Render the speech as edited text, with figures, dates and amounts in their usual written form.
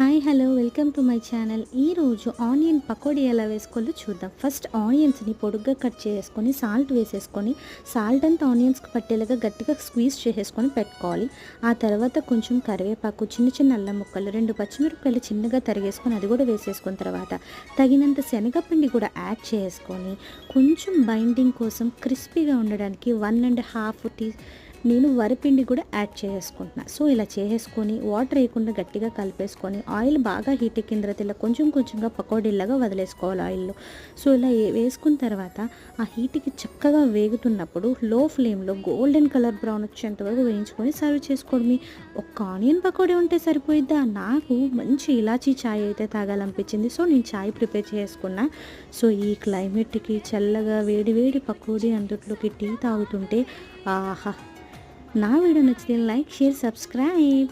Hi hello welcome to my channel. ఈరోజు onion pakodi ఎలా వేసుకోవాలో చూద్దాం. ఫస్ట్ ఆనియన్స్ని పొడుగ్గా కట్ చేసుకొని సాల్ట్ వేసేసుకొని సాల్ట్ అంతా ఆనియన్స్కి పట్టేలాగా గట్టిగా స్క్వీజ్ చేసేసుకొని పెట్టుకోవాలి. ఆ తర్వాత కొంచెం కరివేపాకు, చిన్న చిన్న అల్లం ముక్కలు, 2 పచ్చిమిరపకాయలు చిన్నగా తరిగేసుకొని అది కూడా వేసేసుకున్న తర్వాత తగినంత శనగపిండి కూడా యాడ్ చేసుకొని కొంచెం బైండింగ్ కోసం క్రిస్పీగా ఉండడానికి 1.5 నేను వరిపిండి కూడా యాడ్ చేసుకుంటున్నా. సో ఇలా చేసేసుకొని వాటర్ వేయకుండా గట్టిగా కలిపేసుకొని ఆయిల్ బాగా హీట్ ఎక్కిన తర్వాత ఇలా కొంచెం కొంచెంగా పకోడీలాగా వదిలేసుకోవాలి ఆయిల్లో. సో ఇలా వేసుకున్న తర్వాత ఆ హీట్కి చక్కగా వేగుతున్నప్పుడు లో ఫ్లేమ్లో గోల్డెన్ కలర్ బ్రౌన్ వచ్చేంత వరకు వేయించుకొని సర్వ్ చేసుకోవడమే. ఒక్క ఆనియన్ పకోడీ ఉంటే సరిపోయిద్దా? నాకు మంచి ఇలాచీ చాయ్ అయితే తాగాలనిపించింది. సో నేను చాయ్ ప్రిపేర్ చేసుకున్నా. సో ఈ క్లైమేట్కి చల్లగా వేడి వేడి పకోడీ అందులోకి టీ తాగుతుంటే ఆహా! నా వీడియో నచ్చితే లైక్, షేర్, సబ్స్క్రైబ్.